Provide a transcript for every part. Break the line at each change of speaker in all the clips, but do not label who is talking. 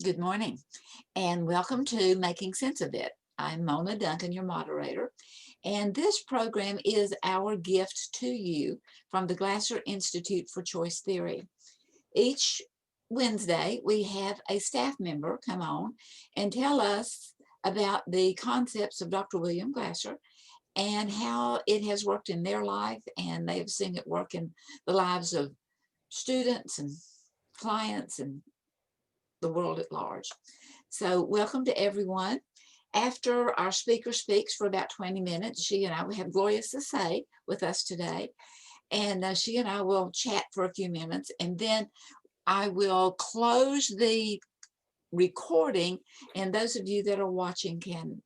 Good morning and welcome to Making Sense of It. I'm Mona Duncan, your moderator, and this program is our gift to you from the Glasser Institute for Choice Theory. Each Wednesday, we have a staff member come on and tell us about the concepts of Dr. William Glasser and how it has worked in their life, and they've seen it work in the lives of students and clients and the world at large. So welcome to everyone. After our speaker speaks for about 20 minutes, she and I, we have Gloria Cisse with us today, and she and I will chat for a few minutes, and then I will close the recording, and those of you that are watching can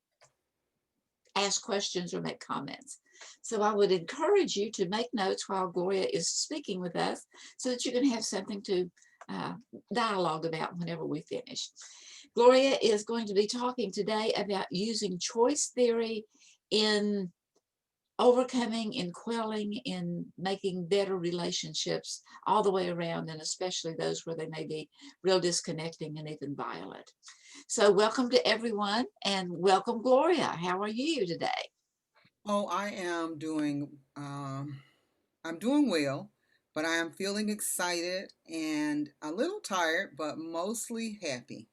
ask questions or make comments. So I would encourage you to make notes while Gloria is speaking with us so that you can have something to uh, dialogue about whenever we finish. Gloria is going to be talking today about using choice theory in overcoming, in quelling, in making better relationships all the way around, and especially those where they may be real disconnecting and even violent. So welcome to everyone, and welcome, Gloria. How are you today?
Oh, I'm doing well, but I am feeling excited and a little tired, but mostly happy.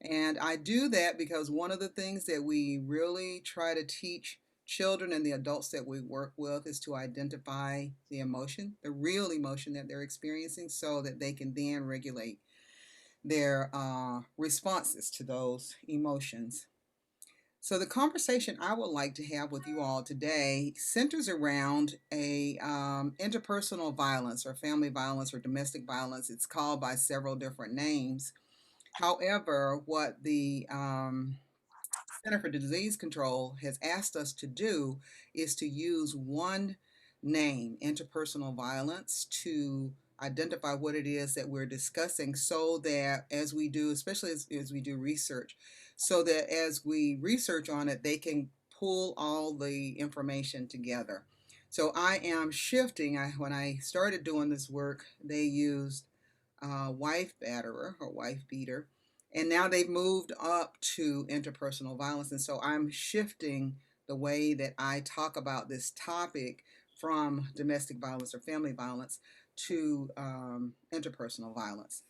And I do that because one of the things that we really try to teach children and the adults that we work with is to identify the emotion, the real emotion that they're experiencing, so that they can then regulate their responses to those emotions. So, the conversation I would like to have with you all today centers around a interpersonal violence or family violence or domestic violence. It's called by several different names. However, what the Center for Disease Control has asked us to do is to use one name, interpersonal violence, to identify what it is that we're discussing so that as we do, especially as we do research, so that as we research on it, they can pull all the information together. So I am shifting. When I started doing this work, they used wife batterer or wife beater. And now they've moved up to interpersonal violence. And so I'm shifting the way that I talk about this topic from domestic violence or family violence to interpersonal violence.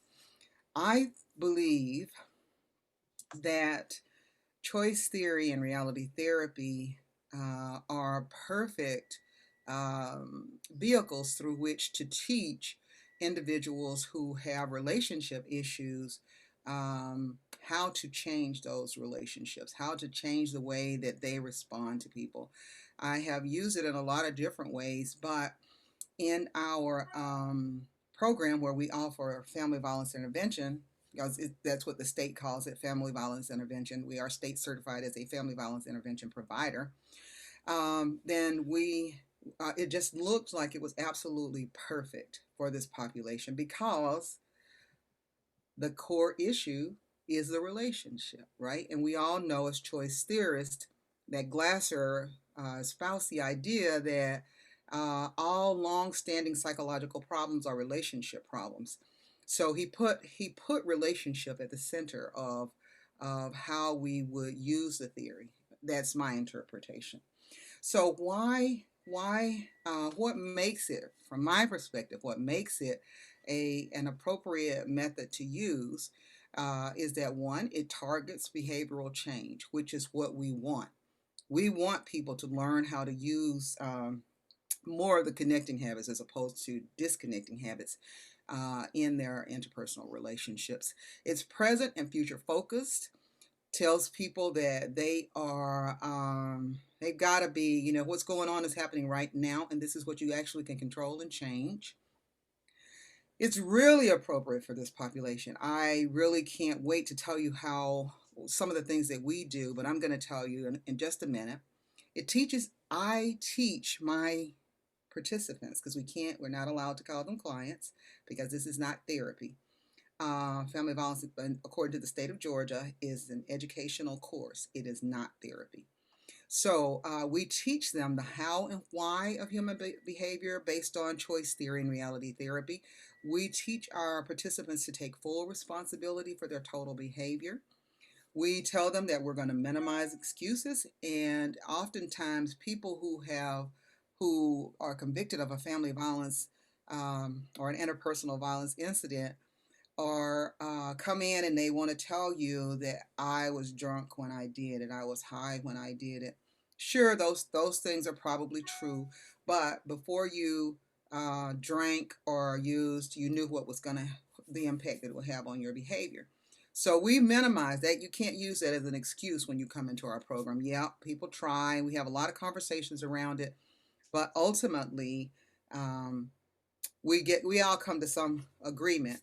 I believe that choice theory and reality therapy are perfect vehicles through which to teach individuals who have relationship issues how to change those relationships, how to change the way that they respond to people. I have used it in a lot of different ways, but in our program where we offer family violence intervention, because that's what the state calls it, family violence intervention. We are state certified as a family violence intervention provider. Then it just looked like it was absolutely perfect for this population because the core issue is the relationship, right? And we all know as choice theorists that Glasser espoused the idea that all long-standing psychological problems are relationship problems. So he put relationship at the center of how we would use the theory. That's my interpretation. So what makes it, from my perspective, what makes it an appropriate method to use is that one, it targets behavioral change, which is what we want. We want people to learn how to use more of the connecting habits as opposed to disconnecting habits in their interpersonal relationships. It's present and future focused, tells people that they've got to be, what's going on is happening right now, and this is what you actually can control and change. It's really appropriate for this population. I really can't wait to tell you how some of the things that we do, but I'm going to tell you in just a minute. I teach my participants, because we're not allowed to call them clients because this is not therapy. Family violence, according to the state of Georgia, is an educational course. It is not therapy. So we teach them the how and why of human behavior based on choice theory and reality therapy. We teach our participants to take full responsibility for their total behavior. We tell them that we're going to minimize excuses, and oftentimes people who are convicted of a family violence or an interpersonal violence incident or come in and they want to tell you that I was drunk when I did it, I was high when I did it. Sure, those things are probably true, but before you drank or used, you knew what was going to the impact that it would have on your behavior. So we minimize that. You can't use that as an excuse when you come into our program. Yeah, people try. We have a lot of conversations around it, but ultimately, um, we all come to some agreement,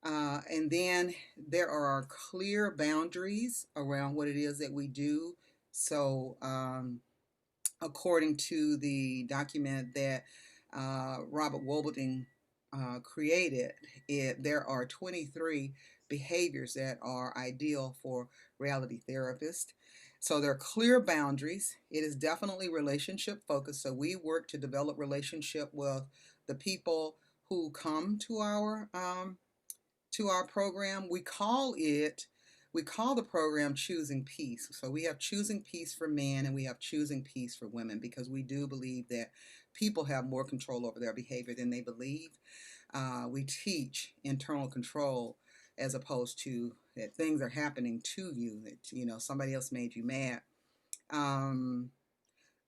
and then there are clear boundaries around what it is that we do. So, according to the document that Robert Wobbelding created, there are 23 behaviors that are ideal for reality therapists. So there are clear boundaries. It is definitely relationship focused. So we work to develop relationship with the people who come to our program. We call the program Choosing Peace. So we have Choosing Peace for men and we have Choosing Peace for women because we do believe that people have more control over their behavior than they believe. We teach internal control as opposed to that things are happening to you, that somebody else made you mad. Um,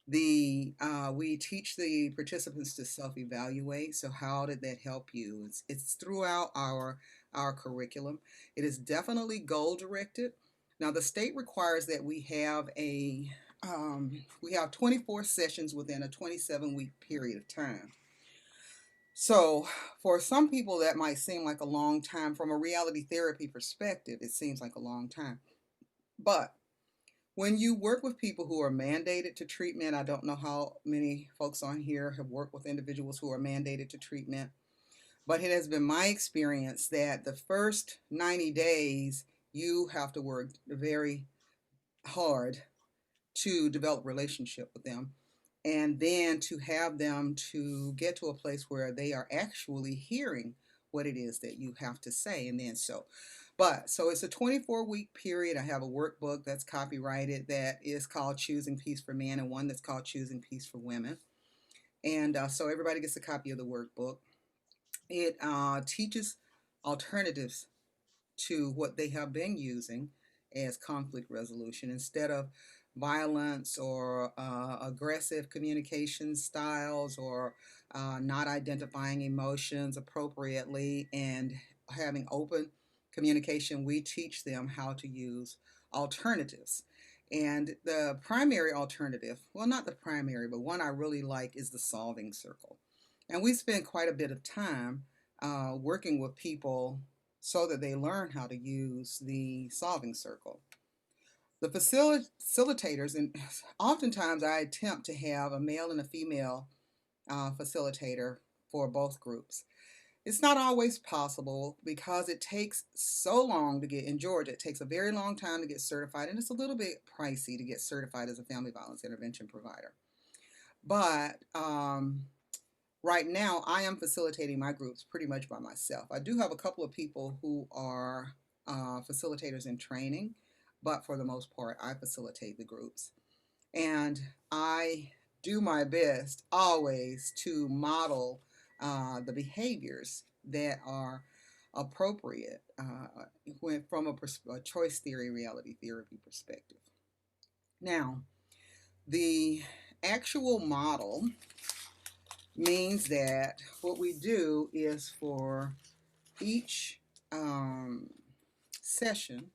the We teach the participants to self-evaluate. So how did that help you? It's throughout our curriculum. It is definitely goal directed. Now the state requires that we have 24 sessions within a 27-week period of time. So for some people that might seem like a long time. From a reality therapy perspective, it seems like a long time, but when you work with people who are mandated to treatment, I don't know how many folks on here have worked with individuals who are mandated to treatment, but it has been my experience that the first 90 days you have to work very hard to develop relationship with them, and then to have them to get to a place where they are actually hearing what it is that you have to say. And then so it's a 24-week period. I have a workbook that's copyrighted that is called Choosing Peace for Men, and one that's called Choosing Peace for Women. And so everybody gets a copy of the workbook. It teaches alternatives to what they have been using as conflict resolution instead of violence or aggressive communication styles or not identifying emotions appropriately and having open communication. We teach them how to use alternatives. And the primary alternative, well, not the primary, but one I really like is the solving circle. And we spend quite a bit of time working with people so that they learn how to use the solving circle. The facilitators, and oftentimes I attempt to have a male and a female facilitator for both groups. It's not always possible because it takes so long to get in Georgia. It takes a very long time to get certified, and it's a little bit pricey to get certified as a family violence intervention provider. But right now, I am facilitating my groups pretty much by myself. I do have a couple of people who are facilitators in training, but for the most part, I facilitate the groups. And I do my best always to model the behaviors that are appropriate from a choice theory, reality therapy perspective. Now, the actual model means that what we do is for each um, session,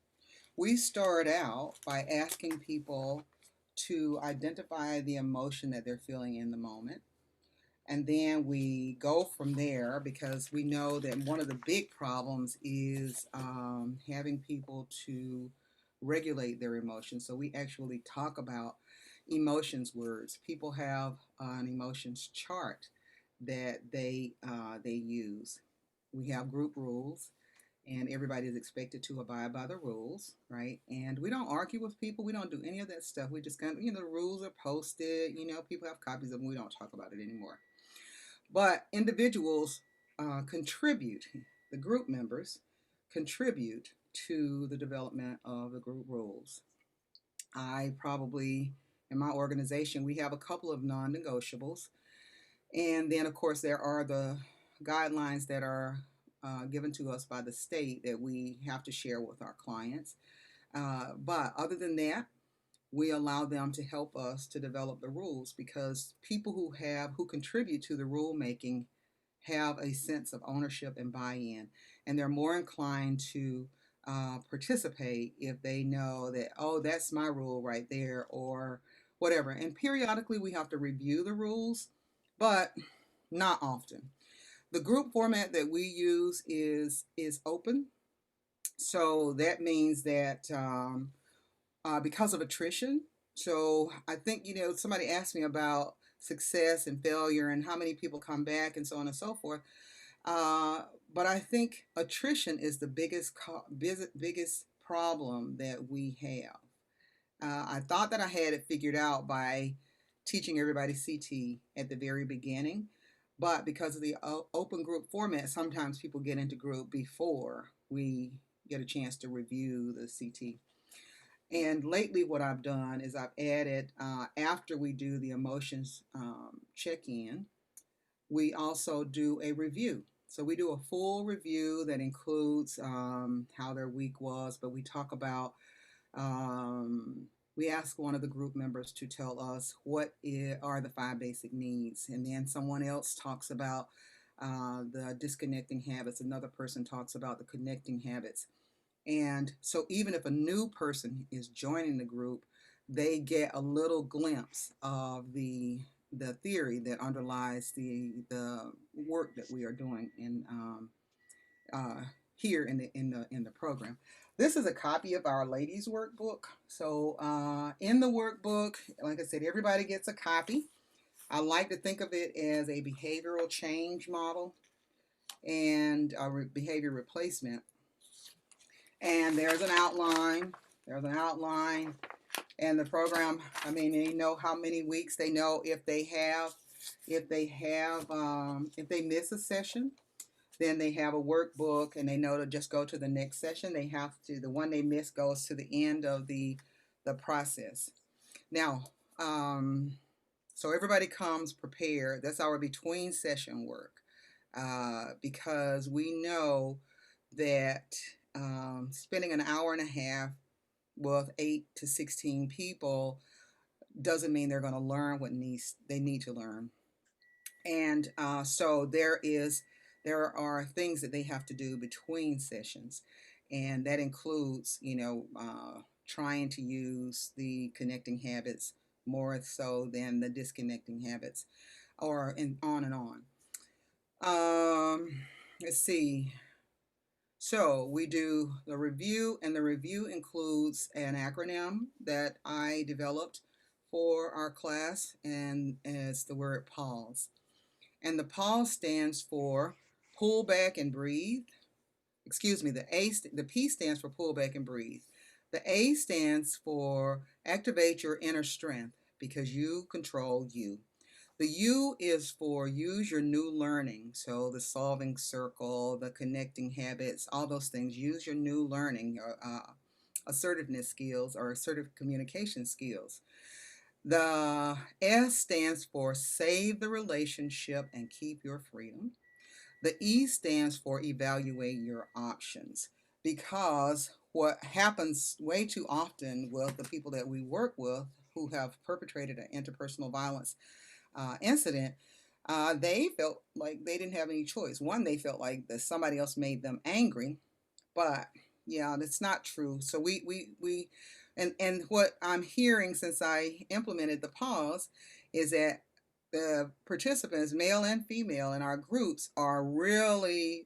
we start out by asking people to identify the emotion that they're feeling in the moment. And then we go from there because we know that one of the big problems is having people to regulate their emotions. So we actually talk about emotions words. People have an emotions chart that they use. We have group rules, and everybody is expected to abide by the rules, right? And we don't argue with people. We don't do any of that stuff. We just kind of, the rules are posted. People have copies of them. We don't talk about it anymore. But individuals contribute, the group members contribute to the development of the group rules. I probably, in my organization, we have a couple of non negotiables. And then, of course, there are the guidelines that are given to us by the state that we have to share with our clients. But other than that, we allow them to help us to develop the rules because people who contribute to the rule making have a sense of ownership and buy-in, and they're more inclined to participate if they know that, oh, that's my rule right there, or whatever. And periodically we have to review the rules, but not often. The group format that we use is open, so that means that because of attrition. So I think, somebody asked me about success and failure and how many people come back and so on and so forth. Uh, but I think attrition is the biggest problem that we have. I thought that I had it figured out by teaching everybody CT at the very beginning, but because of the open group format, sometimes people get into group before we get a chance to review the CT. And lately, what I've done is I've added, after we do the emotions check in, we also do a review. So we do a full review that includes how their week was, but we talk about, we ask one of the group members to tell us are the 5 basic needs. And then someone else talks about the disconnecting habits. Another person talks about the connecting habits. And so even if a new person is joining the group, they get a little glimpse of the theory that underlies the work that we are doing here in the program. This is a copy of our ladies workbook. So in the workbook, like I said, everybody gets a copy. I like to think of it as a behavioral change model and a behavior replacement. And there's an outline. There's an outline. And the program, I mean, they know how many weeks. They know if they miss a session, then they have a workbook, and they know to just go to the next session. The one they miss goes to the end of the process. Now, so everybody comes prepared. That's our between session work, because we know that spending an hour and a half with 8 to 16 people doesn't mean they're going to learn what they need to learn. And so there are things that they have to do between sessions, and that includes, trying to use the connecting habits more so than the disconnecting habits, on and on. Let's see. So we do the review, and the review includes an acronym that I developed for our class, and it's the word pause. And the pause stands for pull back and breathe. Excuse me, the P stands for pull back and breathe. The A stands for activate your inner strength because you control you. The U is for use your new learning. So the solving circle, the connecting habits, all those things. Use your new learning, assertiveness skills or assertive communication skills. The S stands for save the relationship and keep your freedom. The E stands for evaluate your options, because what happens way too often with the people that we work with who have perpetrated an interpersonal violence incident, they felt like they didn't have any choice. One, they felt like that somebody else made them angry, but yeah, that's not true. So and what I'm hearing since I implemented the pause is that the participants, male and female in our groups, are really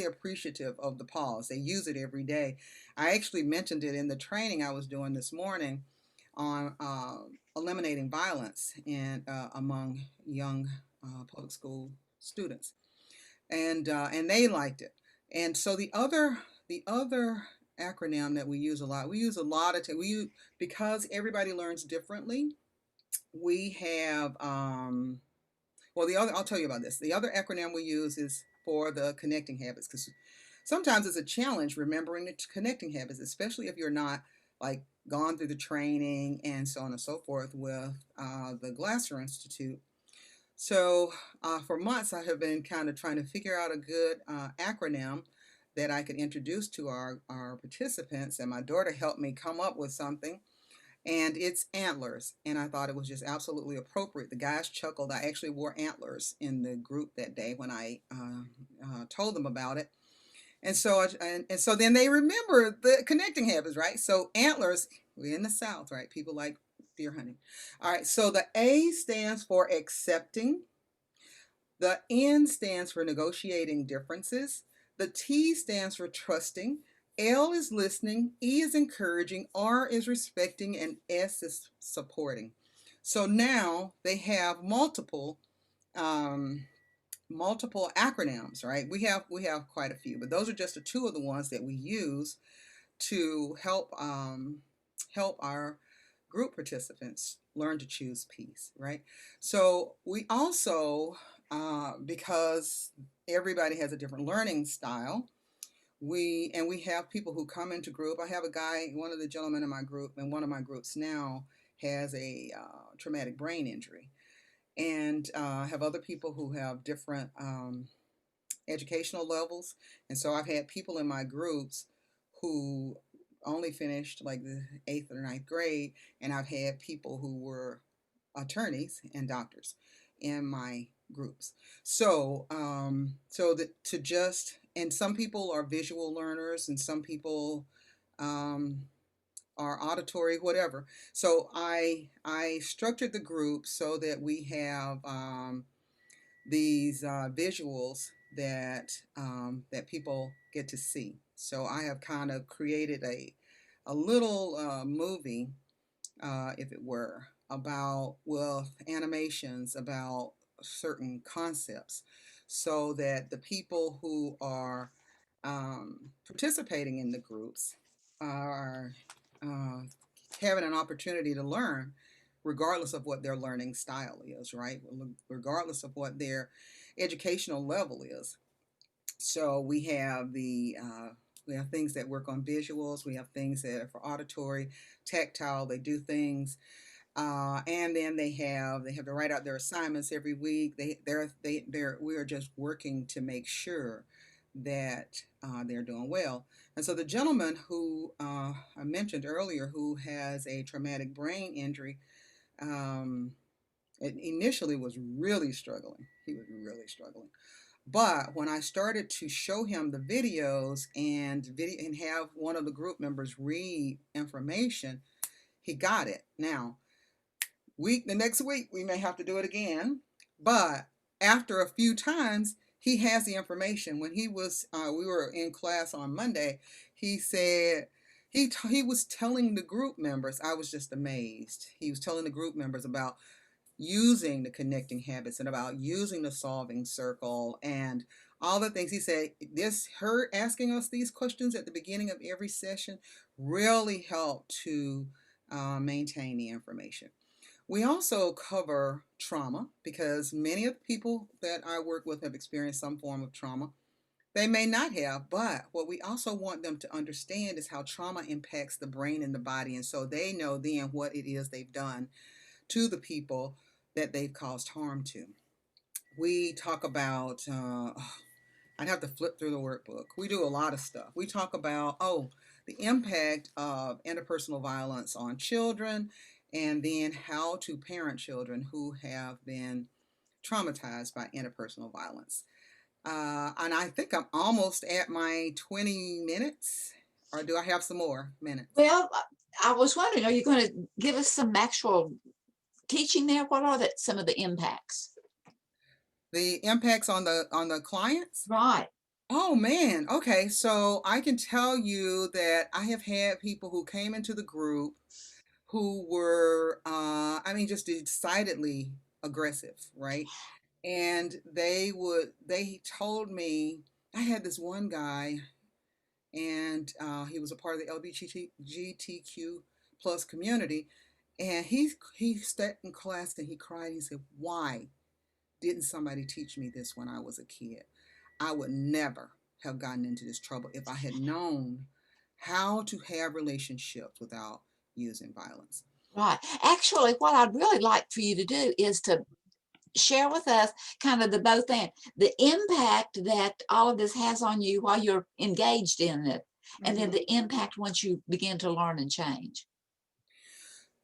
appreciative of the pause. They use it every day. I actually mentioned it in the training I was doing this morning on eliminating violence among young public school students, and they liked it. And so the other acronym that we use a lot, because everybody learns differently. We have well, I'll tell you about this. The other acronym we use is for the connecting habits, because sometimes it's a challenge remembering the connecting habits, especially if you're not like gone through the training and so on and so forth with the Glasser Institute. So for months, I have been kind of trying to figure out a good acronym that I could introduce to our participants, and my daughter helped me come up with something, and it's antlers. And I thought it was just absolutely appropriate. The guys chuckled. I actually wore antlers in the group that day when I told them about it. And so, and so then they remember the connecting habits, right? So antlers, we're in the South, right? People like deer hunting. All right. So the A stands for accepting. The N stands for negotiating differences. The T stands for trusting. L is listening. E is encouraging. R is respecting. And S is supporting. So now they have um, multiple acronyms, right? We have quite a few, but those are just two of the ones that we use to help our group participants learn to choose peace, right? So we also, because everybody has a different learning style, we have people who come into group. I have a guy, one of the gentlemen in my group, and one of my groups now has a traumatic brain injury, and have other people who have different educational levels. And so I've had people in my groups who only finished like the eighth or ninth grade, and I've had people who were attorneys and doctors in my groups. So that to just, and some people are visual learners, and some people um, are auditory, whatever. So I structured the group so that we have these visuals that people get to see. So I have kind of created a little movie, if it were, about, well, animations about certain concepts, so that the people who are participating in the groups are uh, having an opportunity to learn, regardless of what their learning style is, right? Regardless of what their educational level is. So we have things that work on visuals. We have things that are for auditory, tactile. They do things, and then they have to write out their assignments every week. We are just working to make sure that they're doing well. And so the gentleman who I mentioned earlier, who has a traumatic brain injury, um, initially was really struggling. He was really struggling. But when I started to show him the videos and have one of the group members read information, he got it. Now, the next week we may have to do it again, but after a few times he has the information. When we were in class on Monday, he said he was telling the group members. I was just amazed. He was telling the group members about using the connecting habits and about using the solving circle and all the things. He said her asking us these questions at the beginning of every session really helped to maintain the information. We also cover trauma, because many of the people that I work with have experienced some form of trauma. They may not have, but what we also want them to understand is how trauma impacts the brain and the body. And so they know then what it is they've done to the people that they've caused harm to. We talk about, I'd have to flip through the workbook. We do a lot of stuff. We talk about, the impact of interpersonal violence on children, and then how to parent children who have been traumatized by interpersonal violence. And I think I'm almost at my 20 minutes, or do I have some more minutes?
Well, I was wondering, are you going to give us some actual teaching there? What are some of the impacts?
The impacts on the clients?
Right.
Oh man, okay. So I can tell you that I have had people who came into the group who were, I mean, just decidedly aggressive, right? And they told me, I had this one guy, and he was a part of the LGBTQ plus community, and he sat in class and he cried. He said, "Why didn't somebody teach me this when I was a kid? I would never have gotten into this trouble if I had known how to have relationships without using violence.
Right. Actually, what I'd really like for you to do is to share with us kind of the both and the impact that all of this has on you while you're engaged in it, and then
Hmm.
the impact once you begin to learn and change.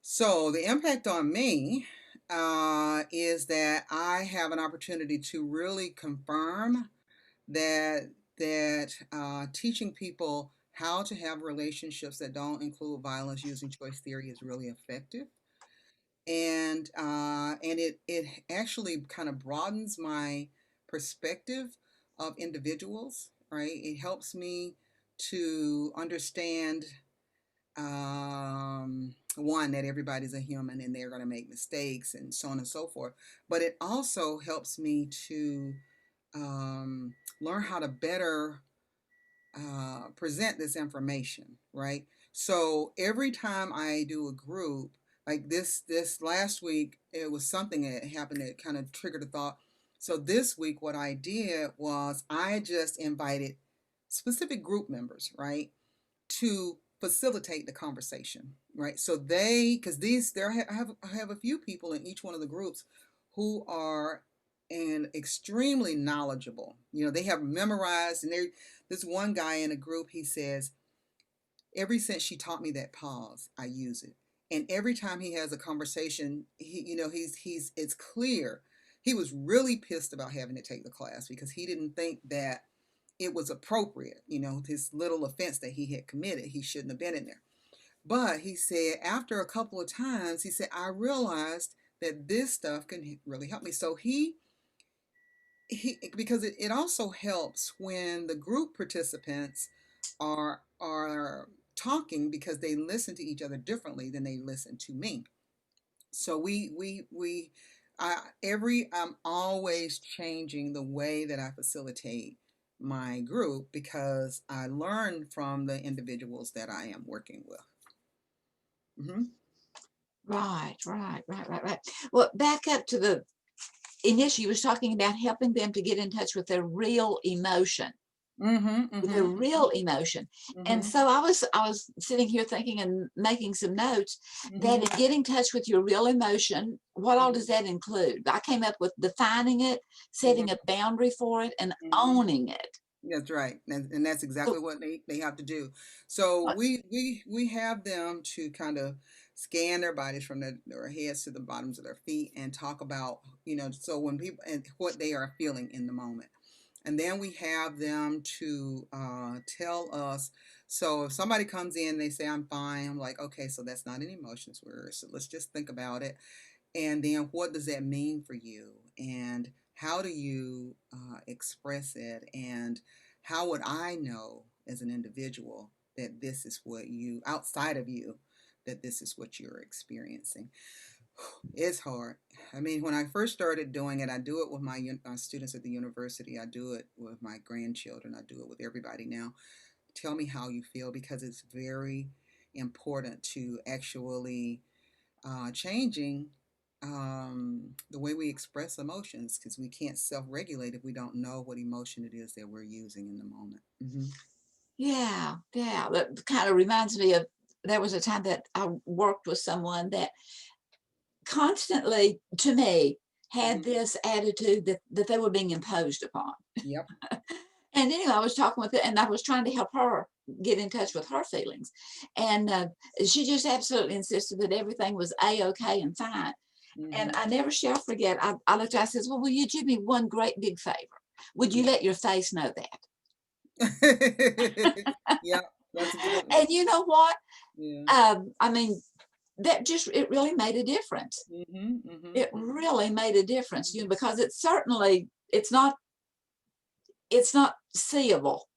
So the impact on me is that I have an opportunity to really confirm that teaching people how to have relationships that don't include violence using choice theory is really effective, and it actually kind of broadens my perspective of individuals. Right, it helps me to understand, one, that everybody's a human and they're going to make mistakes and so on and so forth. But it also helps me to learn how to better present this information, right? So every time I do a group, like this last week, it was something that happened that kind of triggered a thought. So this week, what I did was I just invited specific group members, right, to facilitate the conversation, right? So because I have a few people in each one of the groups who are and extremely knowledgeable. They have memorized, and this one guy in a group, he says, ever since she taught me that pause, I use it. And every time he has a conversation, it's clear he was really pissed about having to take the class because he didn't think that it was appropriate. This little offense that he had committed, he shouldn't have been in there. But he said after a couple of times, he said, I realized that this stuff can really help me. So he because it also helps when the group participants are talking, because they listen to each other differently than they listen to me. So I'm always changing the way that I facilitate my group because I learn from the individuals that I am working with. Hmm.
Right, right, right, right, right. Well, back up to the initial, you was talking about helping them to get in touch
Hmm.
with their
Hmm.
real emotion. And
Hmm.
so I was sitting here thinking and making some notes that
Hmm.
in getting in touch with your real emotion, what all does that include? I came up with defining it, setting a
Hmm.
boundary for it, and
Hmm.
owning it.
That's right, and that's exactly
So,
what they have to do. So
what-
we have them to kind of scan their bodies from their heads to the bottoms of their feet and talk about, so when people and what they are feeling in the moment, and then we have them to tell us. So if somebody comes in, they say I'm fine. I'm like, okay, so that's not an emotions word. So let's just think about it, and then what does that mean for you, and how do you express it, and how would I know as an individual that this is what you, outside of you, that this is what you're experiencing. It's hard. I mean, when I first started doing it, I do it with my students at the university, I do it with my grandchildren, I do it with everybody now. Tell me how you feel, because it's very important to actually changing the way we express emotions, because we can't self-regulate if we don't know what emotion it is that we're using in the moment. Hmm.
yeah, yeah. That kind of reminds me of there was a time that I worked with someone that constantly, to me, had
Hmm.
this attitude that they were being imposed upon.
Yep.
And anyway, I was talking with her and I was trying to help her get in touch with her feelings. And she just absolutely insisted that everything was A-OK and fine. And
Hmm.
I never shall forget, I looked at her, I says, well, will you do me one great big favor? Would you
Yeah.
let your face know that?
Yep. That's a good one.
And you know what?
Yeah.
I mean, that just, it really made a difference.
Hmm. Hmm.
It really made a difference, you know, because it's certainly, it's not seeable.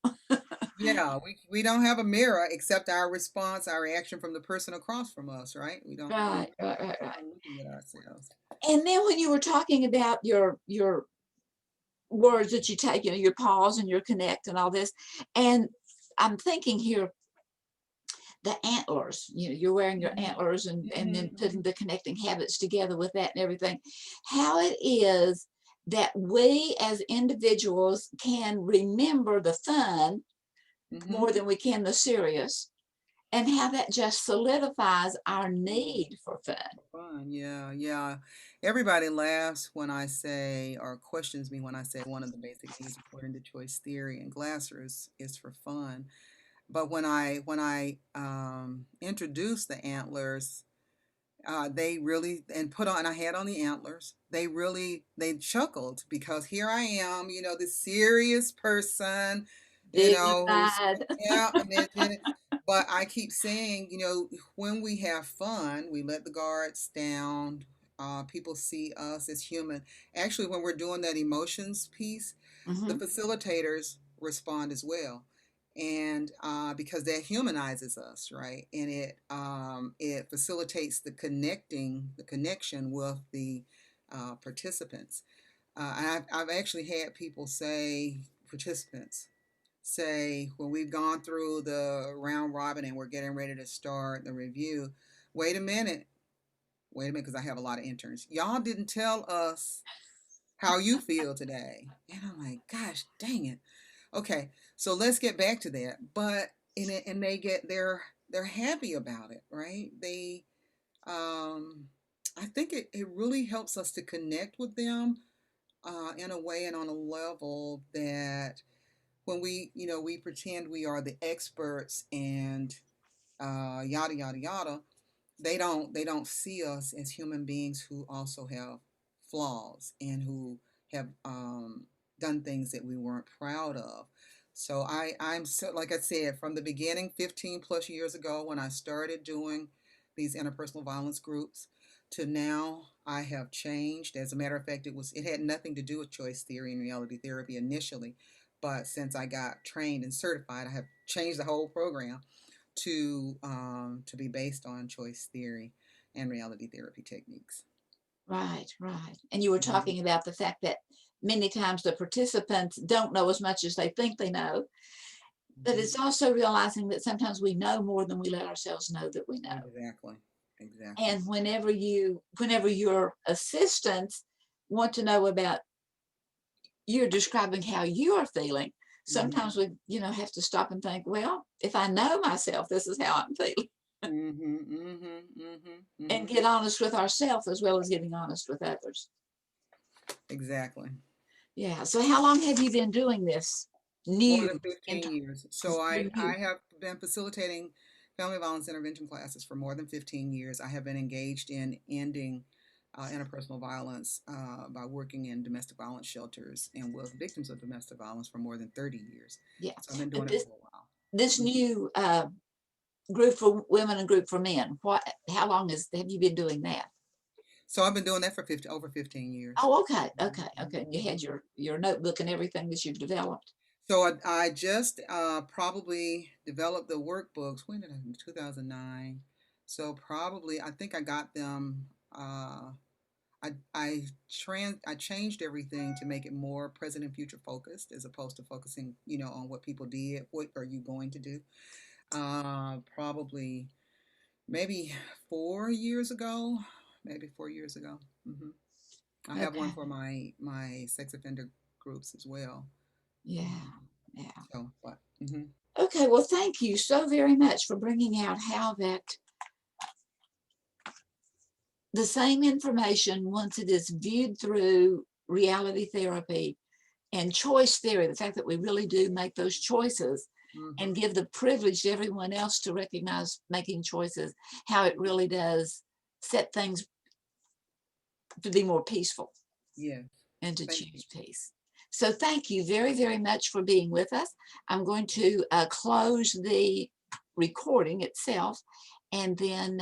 Yeah, we don't have a mirror except our response, our reaction from the person across from us, right?
Right, right, right,
We're
right.
not looking at ourselves.
And then when you were talking about your words that you take, you know, your pause and your connect and all this, and I'm thinking here, the antlers, you know, you're wearing your
Hmm.
antlers and
Hmm.
then
Hmm.
putting the connecting habits together with that and everything. How it is that we as individuals can remember the fun
Mm-hmm.
more than we can the serious, and how that just solidifies our need for fun.
Fun. Yeah, yeah. Everybody laughs when I say, or questions me when I say one of the basic needs according to choice theory and Glasser is for fun. But when I introduced the antlers, they really and put on I had on the antlers. They chuckled because here I am, the serious person, who's
Dignified.
yeah, and then but I keep saying, when we have fun, we let the guards down. People see us as human. Actually, when we're doing that emotions piece, the
Mhm.
facilitators respond as well, and because that humanizes us, right? And it facilitates the connection with the participants. I've actually had people say, participants say, when we've gone through the round robin and we're getting ready to start the review, wait a minute, because I have a lot of interns. Y'all didn't tell us how you feel today. And I'm like, gosh, dang it. Okay, so let's get back to that. But in it, and they're happy about it, right? I think it really helps us to connect with them in a way and on a level that when we pretend we are the experts and yada yada yada, they don't see us as human beings who also have flaws and who have done things that we weren't proud of. So I'm so, like I said, from the beginning, 15 plus years ago when I started doing these interpersonal violence groups, to now I have changed. As a matter of fact, it had nothing to do with choice theory and reality therapy initially, but since I got trained and certified, I have changed the whole program to be based on choice theory and reality therapy techniques.
Right, right. And you were
Mhm.
talking about the fact that many times the participants don't know as much as they think they know, but
Mhm.
it's also realizing that sometimes we know more than we let ourselves know that we know.
Exactly. Exactly.
And whenever your assistants want to know about, you're describing how you are feeling,
Mhm.
sometimes we, have to stop and think, well, if I know myself, this is how I'm feeling,
Mhm. Mhm. Mhm.
and
Mhm.
get honest with ourselves as well as getting honest with others.
Exactly.
Yeah. So how long have you been doing this
More
new
than
in
15 years. So
because you're
I
new?
have been facilitating family violence intervention classes for more than 15 years. I have been engaged in ending interpersonal violence by working in domestic violence shelters and with victims of domestic violence for more than 30 years.
Yeah.
So I've been
But
doing it
this
for a while.
this
Mhm.
new group for women and group for men, how long have you been doing that?
So I've been doing that for over 15 years.
Oh, okay,
Mhm,
okay, okay.
mhm,
And you had
mhm.
your notebook and everything that you've developed.
So I just probably developed the workbooks. When did I? In 2009. So probably I think I got them. I changed everything to make it more present and future focused as opposed to focusing, on what people did. What are you going to do? Probably maybe 4 years ago. Maybe 4 years ago. I have one
Okay.
for my sex offender groups as well.
Yeah,
Um,
yeah.
so, but mhm.
Okay, well, thank you so very much for bringing out how that the same information, once it is viewed through reality therapy and choice theory, the fact that we really do make those choices and
Mhm.
give the privilege to everyone else to recognize making choices, how it really does set things to be more peaceful
Yes.
and to
Thank you.
choose peace. So thank you very, very much for being with us. I'm going to close the recording itself, and then